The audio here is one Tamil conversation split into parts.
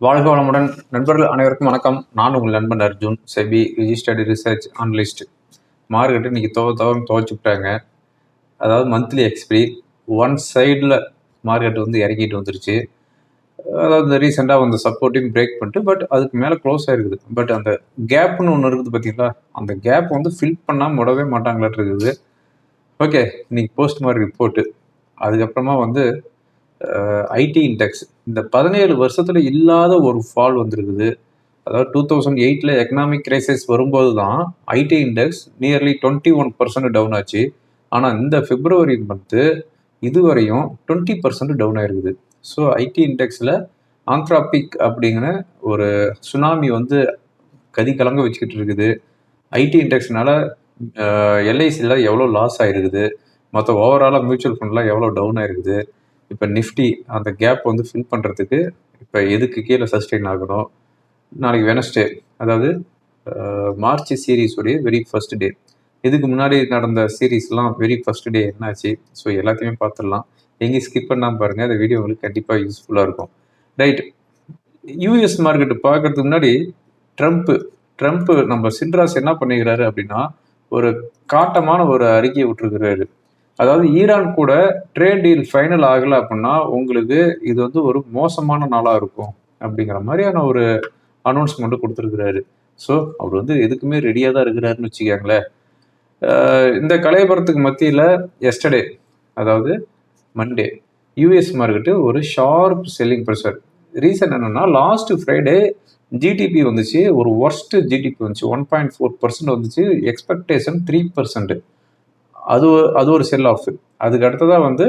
வாழ்க வளமுடன் நண்பர்கள் அனைவருக்கும் வணக்கம். நான் உங்கள் நண்பன் Arjun, SEBI registered research analyst. Market இன்னைக்கு துவச்சுட்டாங்க. அதாவது மந்த்லி எக்ஸ்பிரி ஒன் சைடில் மார்க்கெட் வந்து இறக்கிட்டு வந்துருச்சு. அதாவது ரீசெண்டாக வந்து சப்போர்ட்டையும் பிரேக் பண்ணிட்டு பட் அதுக்கு மேலே க்ளோஸ் ஆகிருக்குது. பட் அந்த கேப்னு ஒன்று இருக்குது பார்த்தீங்களா, அந்த கேப் வந்து ஃபில் பண்ணாமல் விடவே மாட்டாங்களாட்டு இருக்குது. ஓகே, இன்னைக்கு போஸ்ட் மார்க் ரிப்போர்ட்டு, அதுக்கப்புறமா வந்து ஐடி இண்டெக்ஸ் இந்த 17 வருஷத்துல இல்லாத ஒரு ஃபால் வந்திருக்குது. அதாவது 2008 எக்கனாமிக் கிரைசிஸ் வரும்போது தான் ஐடி இண்டெக்ஸ் நியர்லி 21% டவுன் ஆச்சு. ஆனால் இந்த பிப்ரவரி மந்த்து இதுவரையும் 20% டவுன் ஆயிருக்குது. ஸோ ஐடி இண்டெக்ஸில் ஆந்த்ராபிக் அப்படிங்கிற ஒரு சுனாமி வந்து கதி கலங்க வச்சுக்கிட்டு இருக்குது. ஐடி இண்டெக்ஸ்னால எல்ஐசியில் எவ்வளோ லாஸ் ஆயிருக்குது, மற்ற ஓவராலாக மியூச்சுவல் ஃபண்ட்லாம் எவ்வளோ டவுன் ஆயிருக்குது. இப்போ நிஃப்டி அந்த கேப் வந்து ஃபில் பண்ணுறதுக்கு இப்போ எதுக்கு கீழே சஸ்டெயின் ஆகணும். நாளைக்கு வெனஸ்டே, அதாவது மார்ச் சீரீஸுடைய வெரி ஃபர்ஸ்ட் டே. இதுக்கு முன்னாடி நடந்த சீரீஸ்லாம் வெரி ஃபர்ஸ்ட் டே என்னாச்சு, ஸோ எல்லாத்தையுமே பார்த்துடலாம். எங்கேயும் ஸ்கிப் பண்ணாமல் பாருங்கள், அந்த வீடியோ உங்களுக்கு கண்டிப்பாக யூஸ்ஃபுல்லாக இருக்கும். ரைட், யூஎஸ் மார்க்கெட்டு பார்க்கறதுக்கு முன்னாடி ட்ரம்ப்பு நம்ம சின்ராஸ் என்ன பண்ணிக்கிறாரு அப்படின்னா, ஒரு காட்டமான ஒரு அறிக்கையை விட்டுருக்கிறாரு. அதாவது ஈரான் கூட ட்ரேட் டீல் ஃபைனல் ஆகலை அப்படின்னா உங்களுக்கு இது வந்து ஒரு மோசமான நாளாக இருக்கும் அப்படிங்கிற மாதிரியான ஒரு அனௌன்ஸ்மெண்ட் கொடுத்துருக்கிறாரு. ஸோ அவர் வந்து எதுக்குமே ரெடியாக தான் இருக்கிறாருன்னு வச்சுக்காங்களேன். இந்த கலையபுரத்துக்கு மத்தியில் எஸ்டர்டே, அதாவது மண்டே, யூஎஸ் மார்க்கெட்டு ஒரு ஷார்ப் செல்லிங் ப்ரெஷர். ரீசன் என்னன்னா, லாஸ்ட் ஃப்ரைடே ஜிடிபி வந்துச்சு, ஒரு ஒர்ஸ்ட் ஜிடிபி வந்துச்சு, 1.4% வந்துச்சு, எக்ஸ்பெக்டேஷன் 3%. அது ஒரு செல் ஆஃப். அதுக்கு அடுத்ததாக வந்து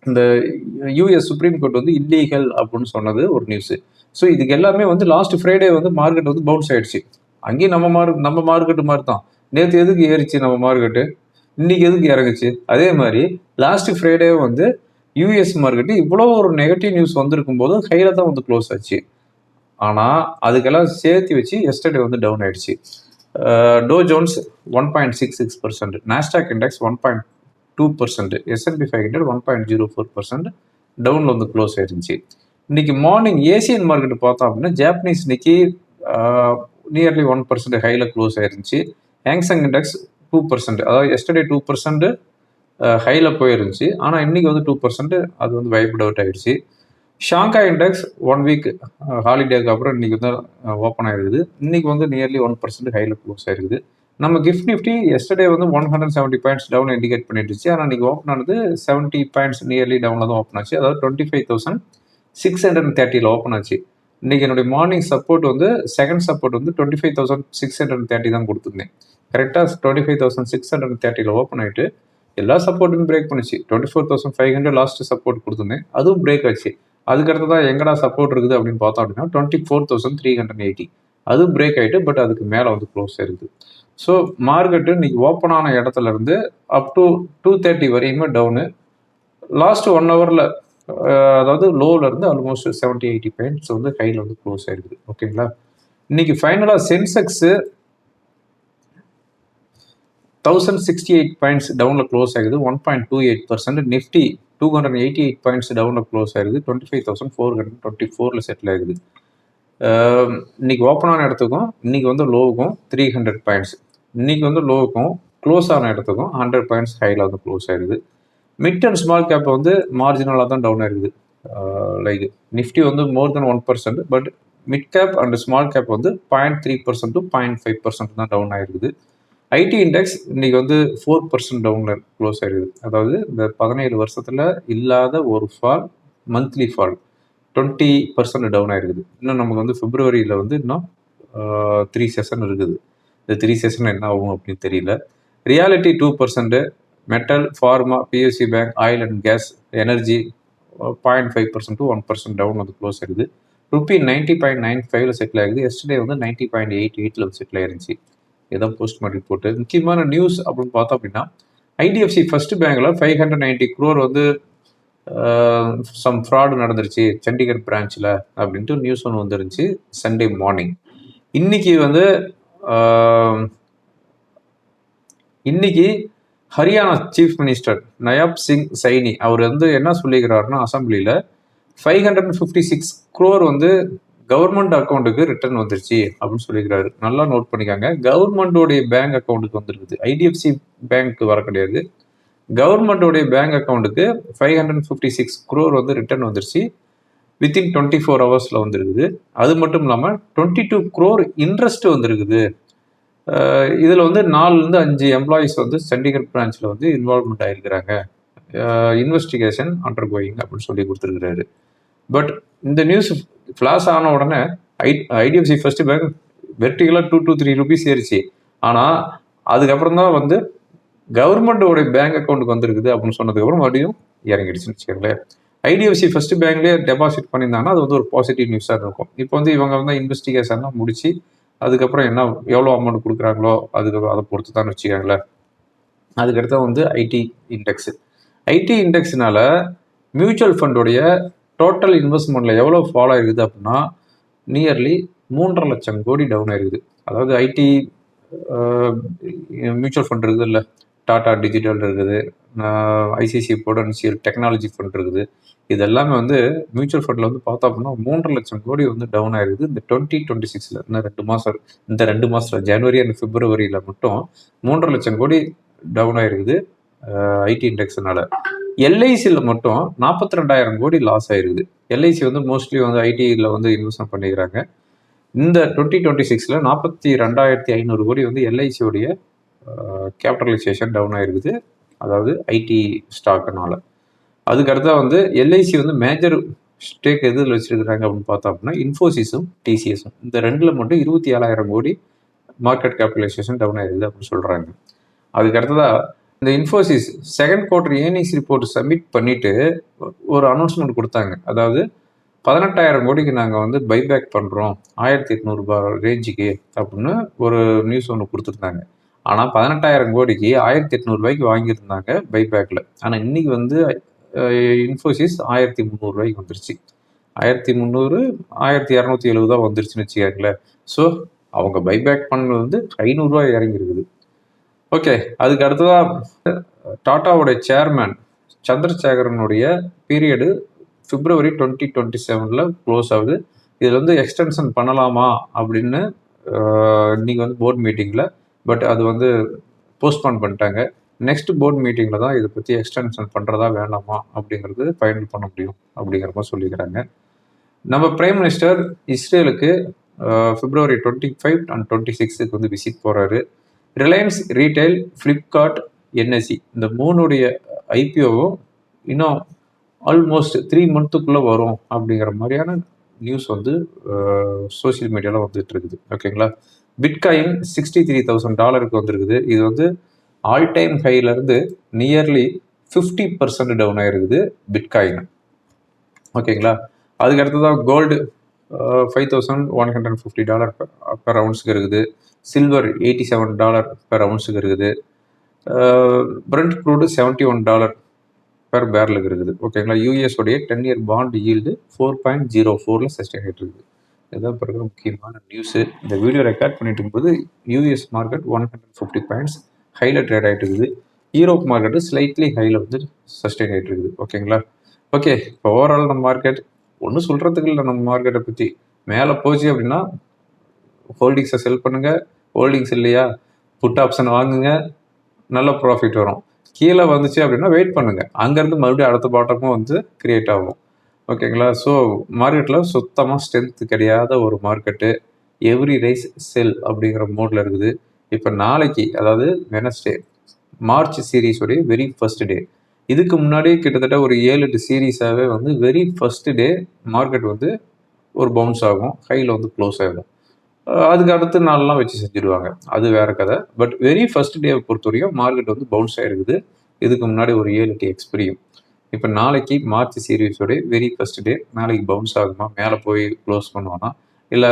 இந்த யூஎஸ் சுப்ரீம் கோர்ட் வந்து இல்லீகல் அப்படின்னு சொன்னது ஒரு நியூஸு. ஸோ இதுக்கு எல்லாமே வந்து லாஸ்ட் ஃப்ரைடே வந்து மார்க்கெட் வந்து பவுன்ஸ் ஆயிடுச்சு. அங்கேயும் நம்ம மார்க்கெட்டு மாதிரி தான். நேற்று எதுக்கு ஏறிச்சு நம்ம மார்க்கெட்டு, இன்னைக்கு எதுக்கு இறங்குச்சு. அதே மாதிரி லாஸ்ட் ஃப்ரைடே வந்து யூஎஸ் மார்க்கெட்டு இவ்வளோ ஒரு நெகட்டிவ் நியூஸ் வந்திருக்கும் போது ஹையில் தான் வந்து க்ளோஸ் ஆச்சு. ஆனால் அதுக்கெல்லாம் சேர்த்து வச்சு எஸ்டர்டே வந்து டவுன் ஆயிடுச்சு. To Jones 1.66%, Nasdaq index 1.2%, S&P 500 1.04% டவுனில் வந்து க்ளோஸ் ஆயிருந்துச்சு. இன்னைக்கு மார்னிங் ஏசியன் மார்க்கெட் பார்த்தோம் அப்படின்னா ஜாப்பனீஸ் இன்னைக்கு நியர்லி 1% ஹையில் க்ளோஸ் ஆயிருந்துச்சு. ஹேங்சங் இண்டெக்ஸ் 2%, அதாவது எஸ்டர்டே 2% ஹையில் போயிருந்துச்சு. ஆனால் இன்னைக்கு வந்து 2% அது வந்து வைப்ட் அவுட் ஆயிடுச்சு. ஷாங்காய் இண்டெக்ஸ் 1 வீக் ஹாலிடேக்கு அப்புறம் இன்னைக்கு வந்து ஓப்பன் ஆயிருக்குது. இன்னைக்கு வந்து நியர்லி 1% ஹையில் க்ளோஸ் ஆயிருக்குது. நம்ம கிஃப்ட் நிஃப்டி எஸ்டர்டே வந்து 170 பாயிண்ட்ஸ் டவுன் இண்டிகேட் பண்ணிட்டுச்சு. ஆனால் இன்னைக்கு ஓப்பன் ஆனது 70 பாயிண்ட்ஸ் நியர்லி டவுனில் தான் ஓப்பன் ஆச்சு. அதாவது 25,630 ஓப்பன் ஆச்சு. இன்னைக்கு என்னுடைய மார்னிங் சப்போர்ட் வந்து செகண்ட் சப்போர்ட் வந்து 25,630 தான் கொடுத்துருந்தேன். கரெக்டாக 25,630 ஓப்பன் ஆகிட்டு எல்லா சப்போர்ட்டுமே பிரேக் பண்ணிச்சு. 24,500 லாஸ்ட் சப்போர்ட் கொடுத்துருந்தேன், அதுவும் பிரேக் ஆச்சு. அதுக்கடுத்து தான் எங்கடா சப்போர்ட் இருக்குது அப்படின்னு பார்த்தோம் அப்படின்னா 24,380 அதுவும் பிரேக் ஆகிட்டு பட் அதுக்கு மேலே வந்து க்ளோஸ் ஆயிருக்குது. ஸோ மார்க்கெட்டு இன்னைக்கு ஓப்பன் ஆன இடத்துல இருந்து அப் டு 230 வரையுமே டவுனு. லாஸ்ட் 1 ஹவரில் அதாவது லோவில் இருந்து ஆல்மோஸ்ட் 70-80 பாயிண்ட்ஸ் வந்து ஹையில் வந்து க்ளோஸ் ஆயிருக்குது. ஓகேங்களா. இன்னைக்கு ஃபைனலாக சென்செக்ஸு 1068 பாயிண்ட்ஸ் டவுனில் க்ளோஸ் ஆகுது, 1.28%. நிஃப்டி 288 பாயிண்ட்ஸ் டவுனில் க்ளோஸ் ஆகுது, 25,424 செட்டில் ஆகுது. இன்னைக்கு ஓப்பன் ஆன இடத்துக்கும் இன்னைக்கு வந்து லோவுக்கும் 300 பாயிண்ட்ஸ், இன்னைக்கு வந்து லோவுக்கும் க்ளோஸ் ஆன இடத்துக்கும் 100 பாயிண்ட்ஸ் ஹையில் வந்து க்ளோஸ் ஆகுது. மிட் அண்ட் ஸ்மால் கேப் வந்து மார்ஜினலாக தான் டவுன் ஆயிருக்குது. லைக் நிஃப்டி வந்து மோர் தென் 1%, but mid cap and small cap வந்து 0.3% to 0.5% தான் டவுன் ஆயிருக்குது. ஐடி இண்டெக்ஸ் இன்னைக்கு வந்து 4% டவுனில் க்ளோஸ் ஆயிருக்குது. அதாவது இந்த 17 வருஷத்தில் இல்லாத ஒரு ஃபால், மந்த்லி ஃபால் 20% டவுன் ஆயிருக்குது. இன்னும் நமக்கு வந்து பிப்ரவரியில் வந்து இன்னும் 3 செஷன் இருக்குது. இந்த 3 செஷன் என்ன ஆகும் அப்படின்னு தெரியல. Reality 2%, metal, pharma, PSC bank, oil and gas, energy 0.5% to 1% down வந்து க்ளோஸ் ஆகுது. ருப்பி 90.95 செட்டில் ஆகுது. எஸ்டர்டே வந்து 90.88 செட்டில் ஆயிருந்துச்சு. இதான் போஸ்ட் மார்க் ரிப்போர்ட்டு. முக்கியமான நியூஸ் அப்படின்னு பார்த்தோம் அப்படின்னா, ஐடிஎஃப்சி ஃபர்ஸ்ட் பேங்க்ல 590 crore வந்து சம் ஃப்ராடு நடந்துருச்சு சண்டிகர் பிரான்ச்சில் அப்படின்ட்டு நியூஸ் ஒன்று வந்துருந்துச்சு சண்டே மார்னிங். இன்னைக்கு ஹரியானா சீஃப் மினிஸ்டர் நயாப் சிங் சைனி அவர் வந்து என்ன சொல்லிக்கிறாருன்னா, அசம்பிளியில் 556 crore வந்து கவர்மெண்ட் அக்கௌண்ட்டுக்கு ரிட்டர்ன் வந்துருச்சு அப்படின்னு சொல்லிக்கிறாரு. நல்லா நோட் பண்ணிக்காங்க. கவர்மெண்டோடைய பேங்க் அக்கௌண்ட்டுக்கு வந்துருக்குது. ஐடிஎஃப்சி பேங்க் வர கிடையாது. கவர்மெண்டோடைய பேங்க் அக்கௌண்ட்டுக்கு 556 crore வந்து ரிட்டர்ன் வந்துருச்சு. வித்தின் 24 ஹவர்ஸில் வந்துருக்குது. அது மட்டும் இல்லாமல் 22 crore இன்ட்ரெஸ்ட் வந்துருக்குது. இதில் வந்து 4லேருந்து 5 எம்ப்ளாயிஸ் வந்து சண்டிகர் பிரான்ச்சில் வந்து இன்வால்வ்மெண்ட் ஆகிருக்கிறாங்க. இன்வெஸ்டிகேஷன் அண்டர் கோயிங் அப்படின்னு சொல்லி கொடுத்துருக்கிறாரு. பட் இந்த நியூஸ் ஃப்ளாஷ் ஆன உடனே IDFC first bank வெர்டிகலாக 2 to 3 rupees ஏறிச்சு. ஆனால் அதுக்கப்புறம் தான் வந்து கவர்மெண்டோட பேங்க் அக்கௌண்ட்டுக்கு வந்துருக்குது அப்படின்னு சொன்னதுக்கப்புறம் மறுபடியும் இறங்கிடுச்சுன்னு வச்சுக்கோங்களேன். ஐடிஎஃப்சி ஃபர்ஸ்ட் பேங்க்லேயே டெபாசிட் பண்ணியிருந்தாங்கன்னா அது வந்து ஒரு பாசிட்டிவ் நியூஸாக இருக்கும். இப்போ வந்து இவங்க வந்து இன்வெஸ்டிகேஷன்லாம் முடிச்சு அதுக்கப்புறம் என்ன எவ்வளோ அமௌண்ட் கொடுக்குறாங்களோ அதை பொறுத்து தான் வச்சுக்கோங்களேன். அதுக்கடுத்து வந்து ஐடி இண்டெக்ஸ்னால மியூச்சுவல் ஃபண்டோடைய டோட்டல் இன்வெஸ்ட்மெண்ட்டில் எவ்வளோ ஃபாலோ ஆகிருக்குது அப்படின்னா நியர்லி 3.5 லட்சம் கோடி டவுன் ஆகிருக்குது. அதாவது ஐடி மியூச்சுவல் ஃபண்ட் இருக்குது இல்லை, டாடா டிஜிட்டல் இருக்குது, ஐசிசி ப்ரூடென்ஷியல் டெக்னாலஜி ஃபண்ட் இருக்குது. இது எல்லாமே வந்து மியூச்சுவல் ஃபண்டில் வந்து பார்த்தோம் அப்படின்னா 3.5 லட்சம் கோடி வந்து டவுன் ஆகிருக்குது. இந்த 2026 இந்த 2 மாதத்தில் ஜனவரி அண்ட் பிப்ரவரியில் மட்டும் 3.5 லட்சம் கோடி டவுன் ஆகிருக்குது ஐடி இண்டெக்ஸ்னால. எல்ஐசியில் மட்டும் 42,000 கோடி லாஸ் ஆயிருக்குது. எல்ஐசி வந்து மோஸ்ட்லி வந்து ஐடியில் வந்து இன்வெஸ்ட்மெண்ட் பண்ணிக்கிறாங்க. இந்த 2026 42,500 கோடி வந்து எல்ஐசியோடைய கேபிட்டலைசேஷன் டவுன் ஆயிருக்குது, அதாவது ஐடி ஸ்டாக்குனால. அதுக்கடுத்தா வந்து எல்ஐசி வந்து மேஜர் ஸ்டேக் எதில் வச்சிருக்கிறாங்க அப்படின்னு பார்த்தோம் அப்படின்னா இன்ஃபோசிஸும் டிசிஎஸும். இந்த ரெண்டில் மட்டும் 27,000 கோடி மார்க்கெட் கேபிட்டலைசேஷன் டவுன் ஆயிருக்குது அப்படின்னு சொல்கிறாங்க. அதுக்கடுத்ததா இந்த Infosys second quarter earnings report submit பண்ணிட்டு ஒரு அனௌன்ஸ்மெண்ட் கொடுத்தாங்க. அதாவது 18,000 கோடிக்கு நாங்கள் வந்து பைபேக் பண்ணுறோம் 1,800 ரேஞ்சுக்கு அப்படின்னு ஒரு நியூஸ் ஒன்று கொடுத்துருந்தாங்க. ஆனால் 18,000 கோடிக்கு 1,800 வாங்கியிருந்தாங்க பைபேக்கில். ஆனால் இன்னைக்கு வந்து இன்ஃபோசிஸ் 1,300 வந்துருச்சு. 1,300 1,270 தான் வந்துருச்சுன்னு வச்சுக்காங்களேன். ஸோ அவங்க பைபேக் பண்ணது வந்து 500 இறங்கியிருக்குது. ஓகே, அதுக்கு அடுத்ததாக டாட்டாவோட சேர்மேன் சந்திரசேகரனுடைய பீரியடு பிப்ரவரி 2027 க்ளோஸ் ஆகுது. இதில் வந்து எக்ஸ்டென்ஷன் பண்ணலாமா அப்படின்னு இன்னைக்கு வந்து போர்ட் மீட்டிங்கில், பட் அது வந்து போஸ்ட்போன் பண்ணிட்டாங்க. நெக்ஸ்ட் போர்ட் மீட்டிங்கில் தான் இதை பற்றி எக்ஸ்டென்ஷன் பண்ணுறதா வேண்டாமா அப்படிங்கிறது ஃபைனல் பண்ண முடியும் அப்படிங்கிற மாதிரி சொல்லிக்கிறாங்க. நம்ம பிரைம் மினிஸ்டர் இஸ்ரேலுக்கு பிப்ரவரி 25 and 26 வந்து விசிட் போகிறாரு. ரிலையன்ஸ் ரீட்டைல், ஃப்ளிப்கார்ட், என்எஸ்சி இந்த 3உடைய ஐபிஓவும் இன்னும் ஆல்மோஸ்ட் 3 மந்த்துக்குள்ளே வரும் அப்படிங்கிற மாதிரியான நியூஸ் வந்து சோசியல் மீடியாவில் வந்துட்டு இருக்குது. ஓகேங்களா. பிட்காயின் $63,000 வந்துருக்குது. இது வந்து ஆல் டைம் ஹைலேருந்து நியர்லி 50% டவுன் ஆகிருக்குது பிட்காயின். ஓகேங்களா. அதுக்கு அடுத்ததாக கோல்டு $5,150 per ounce இருக்குது. சில்வர் $87 per ounce இருக்குது. பிரெண்ட் க்ரூடு $71 per barrel இருக்குது. ஓகேங்களா. யூஎஸ் உடைய 10-year பாண்ட் ஈல்டு 4.04 சஸ்டெயின் ஆகிட்டு இருக்குது. இதுதான் பிறகு முக்கியமான நியூஸு. இந்த வீடியோ ரெக்கார்ட் பண்ணிட்டு இருக்கும்போது யூஎஸ் மார்க்கெட் 150 பாயிண்ட்ஸ் ஹையில் ட்ரேட் ஆகிட்டு இருக்குது. யூரோப் மார்க்கெட்டு ஸ்லைட்லி ஹையில் வந்து சஸ்டெயின் ஆகிட்டு இருக்குது. ஓகேங்களா. ஓகே, இப்போ ஓவரால் நம்ம மார்க்கெட் ஒன்றும் சொல்கிறதுக்கு இல்லை. நம்ம மார்க்கெட்டை பற்றி மேலே போச்சு அப்படின்னா ஹோல்டிங்ஸை செல் பண்ணுங்கள். ஹோல்டிங்ஸ் இல்லையா புட் ஆப்ஷன் வாங்குங்க, நல்ல ப்ராஃபிட் வரும். கீழே வந்துச்சு அப்படின்னா வெயிட் பண்ணுங்கள், அங்கேருந்து மறுபடியும் அடுத்த பாட்டமும் வந்து கிரியேட் ஆகும். ஓகேங்களா. ஸோ மார்க்கெட்டில் சுத்தமாக ஸ்ட்ரென்த் கிடையாத ஒரு மார்க்கெட்டு, எவ்ரி ரைஸ் செல் அப்படிங்கிற மோடில் இருக்குது. இப்போ நாளைக்கு, அதாவது வெனஸ்டே, மார்ச் சீரீஸோடைய வெரி ஃபர்ஸ்ட் டே. இதுக்கு முன்னாடி கிட்டத்தட்ட ஒரு 7-8 சீரீஸாகவே வந்து வெரி ஃபர்ஸ்ட் டே மார்க்கெட் வந்து ஒரு பவுன்ஸ் ஆகும், ஹையில் வந்து க்ளோஸ் ஆகும். அதுக்கு அடுத்த நாள்லாம் வச்சு செஞ்சுடுவாங்க, அது வேறு கதை. பட் வெரி ஃபர்ஸ்ட் டேவை பொறுத்த வரைக்கும் மார்க்கெட் வந்து பவுன்ஸ் ஆகிருக்குது. இதுக்கு முன்னாடி ஒரு 7-8 எக்ஸ்பீரியும். இப்போ நாளைக்கு மார்ச் சீரீஸோடைய வெரி ஃபர்ஸ்ட் டே. நாளைக்கு பவுன்ஸ் ஆகுமா, மேலே போய் க்ளோஸ் பண்ணுவானா, இல்லை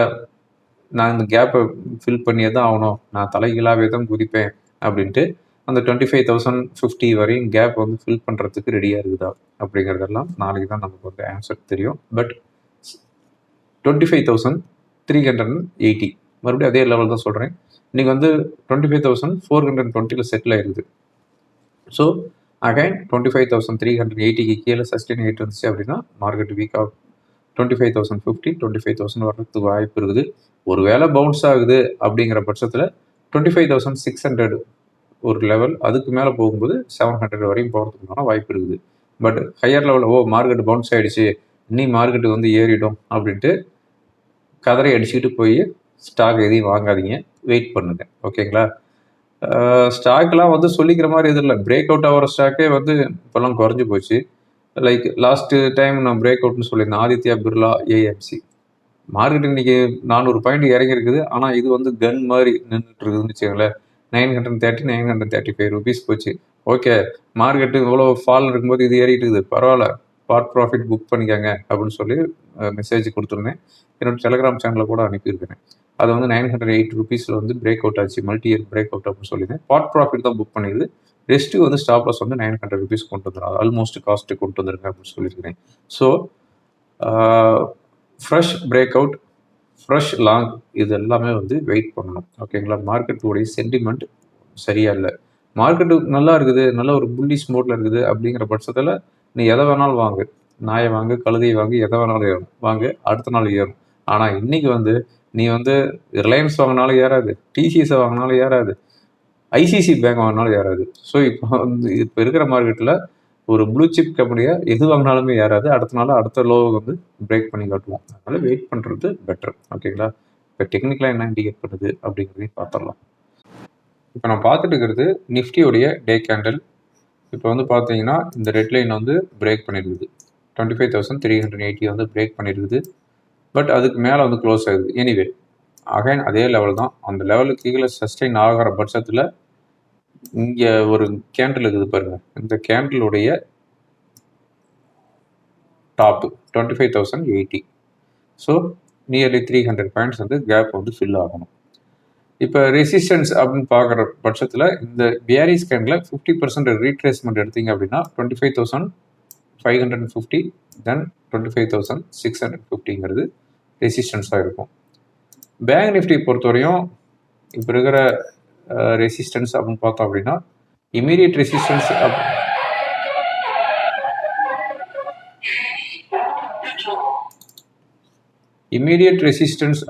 நான் இந்த கேப்பை ஃபில் பண்ணியே தான் ஆகணும், நான் தலைகீழாகவே தான் குதிப்பேன் அப்படின்ட்டு அந்த 25,050 வரையும் கேப் வந்து ஃபில் பண்ணுறதுக்கு ரெடியாக இருக்குதா அப்படிங்கிறதெல்லாம் நாளைக்கு தான் நமக்கு வந்து ஆன்சர் தெரியும். பட் 25,380 மறுபடியும் அதே லெவல் தான் சொல்கிறேன். இன்றைக்கி வந்து 25,420 செட்டில் ஆகிருக்குது. ஸோ அகைன் 25,380 கீழே சஸ்டெயின் ஆகிட்டு இருந்துச்சு அப்படின்னா மார்க்கெட் வீக்காக 25,050 25,000 வர்றதுக்கு வாய்ப்பு இருக்குது. ஒரு வேளை பவுன்ஸ் ஆகுது அப்படிங்கிற பட்சத்தில் 25,600 ஒரு லெவல், அதுக்கு மேலே போகும்போது 700 வரையும் போகிறதுக்கான வாய்ப்பு இருக்குது. பட் ஹையர் லெவலில் மார்க்கெட் பவுன்ஸ் ஆகிடுச்சு, இன்னி மார்க்கெட்டு வந்து ஏறிடும் அப்படின்ட்டு கதரை அடிச்சுக்கிட்டு போய் ஸ்டாக் எதையும் வாங்காதீங்க, வெயிட் பண்ணுங்க. ஓகேங்களா? ஸ்டாக்லாம் வந்து சொல்லிக்கிற மாதிரி எதுவும் இல்லை. பிரேக் அவுட் ஆகிற ஸ்டாக்கே வந்து இப்போல்லாம் குறைஞ்சி போச்சு. லைக் லாஸ்ட்டு டைம் நான் பிரேக் அவுட்னு சொல்லியிருந்தேன், ஆதித்யா பிர்லா ஏஎம்சி. மார்க்கெட் இன்னைக்கு 400 பாயிண்ட் இறங்கி இருக்குது. ஆனால் இது வந்து கன் மாதிரி நின்றுட்டு இருக்குதுன்னு வச்சுக்கோங்களேன். 930 935 ருபீஸ் போச்சு. ஓகே, மார்க்கெட்டு இவ்வளோ ஃபால் இருக்கும்போது இது ஏறிட்டு இருக்குது, பரவாயில்ல, பார்ட் ப்ராஃபிட் புக் பண்ணிக்கோங்க அப்படின்னு சொல்லி மெசேஜ் கொடுத்துருந்தேன். என்னோட டெலிகிராம் சேனலில் கூட அனுப்பியிருக்கிறேன். அது வந்து 908 ருபீஸில் வந்து பிரேக் அவுட் ஆச்சு, மல்டி இயர் பிரேக் அவுட் அப்படின்னு சொல்லியிருந்தேன். பார்ட் ப்ராஃபிட் தான் புக் பண்ணிடுது. ரெஸ்ட்டு வந்து ஸ்டாப் லாஸ் வந்து 900 ருபீஸ் கொண்டு வந்துடும், ஆல்மோஸ்ட் காஸ்ட்டு கொண்டு வந்துருங்க அப்படின்னு சொல்லியிருக்கிறேன். So fresh break out, fresh long, இது எல்லாமே வந்து வெயிட் பண்ணணும். ஓகேங்களா? மார்க்கெட்டுடைய சென்டிமெண்ட் சரியா இல்லை. மார்க்கெட்டு நல்லா இருக்குது, நல்ல ஒரு புல்லிஷ் மோட்ல இருக்குது அப்படிங்கிற பட்சத்தில் நீ எதை வேணாலும் வாங்கு, நாயை வாங்கு, கழுதையை வாங்கு, எதை வேணாலும் ஏறும் வாங்கு, அடுத்த நாள் ஏறும். ஆனால் இன்னைக்கு வந்து நீ வந்து ரிலையன்ஸ் வாங்கினாலும் ஏறாது, டிசிஎஸை வாங்கினாலும் ஏறாது, ஐசிசி பேங்க் வாங்கினாலும் ஏறாது. ஸோ இப்போ இருக்கிற மார்க்கெட்டில் ஒரு ப்ளூ சிப் கம்பெனியை எது வாங்கினாலுமே ஏறாது. அடுத்த நாள் அடுத்த லோ வந்து பிரேக் பண்ணி காட்டுவோம். அதனால் வெயிட் பண்ணுறது பெட்டர். ஓகேங்களா? இப்போ டெக்னிக்கலாக என்ன இண்டிகேட் பண்ணுது அப்படிங்கிறதையும் பார்த்துடலாம். இப்போ நான் பார்த்துட்டு இருக்கிறது நிஃப்டியோடைய டே கேண்டில். இப்போ வந்து பார்த்தீங்கன்னா இந்த ரெட் லைன் வந்து பிரேக் பண்ணியிருக்குது, 25,380 வந்து பிரேக் பண்ணியிருக்குது. பட் அதுக்கு மேலே வந்து க்ளோஸ் ஆகுது. எனிவே அகைன் அதே லெவல் தான். அந்த லெவலுக்கு கீழே சஸ்டெயின் ஆகிற பட்சத்தில் இங்கே ஒரு கேண்டில் இருக்குது பாருங்க, இந்த கேண்டிலுடைய டாப்பு 25,080. ஸோ நியர்லி 300 பாயிண்ட்ஸ் வந்து கேப் வந்து ஃபில் ஆகணும். இப்போ ரெசிஸ்டன்ஸ் அப்படின்னு பார்க்குற பட்சத்தில் இந்த பியாரிஸ் கேண்டில் 50% ரீட்ரேஸ்மெண்ட் எடுத்தீங்க அப்படின்னா 25,550, தென் 25,650ங்கிறது ரெசிஸ்டன்ஸாக இருக்கும். பேங்க் நிஃப்டி பொறுத்தவரையும் இப்போ இருக்கிற ரெசிஸ்டன்ஸ் அப்படின்னு பார்த்தோம் அப்படின்னா இமீடியட் ரெசிஸ்டன்ஸ்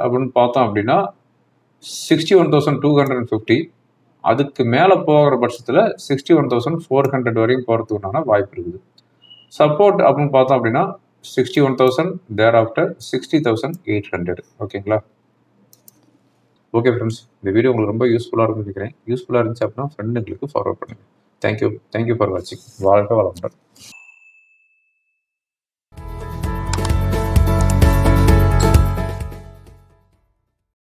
அப்படின்னு பார்த்தோம் அப்படின்னா 61,250. அதுக்கு மேலே போகிற பட்சத்தில் 61,400 வரையும் போகிறதுக்குண்டான வாய்ப்பு இருக்குது. சப்போர்ட் அப்படின்னு பார்த்தோம் அப்படின்னா 61,000, தேர் ஆஃப்டர் 60,800. ஓகேங்களா? ஓகே ஃப்ரெண்ட்ஸ், இந்த வீடியோ உங்களுக்கு ரொம்ப யூஸ்ஃபுல்லாக இருக்கும்னு நினைக்கிறேன். யூஸ்ஃபுல்லாக இருந்துச்சு அப்படின்னா ஃப்ரெண்டுங்களுக்கு ஃபார்வர்ட் பண்ணுங்கள். தேங்க்யூ ஃபார் வாட்சிங். வாழ்க வளமுடன்.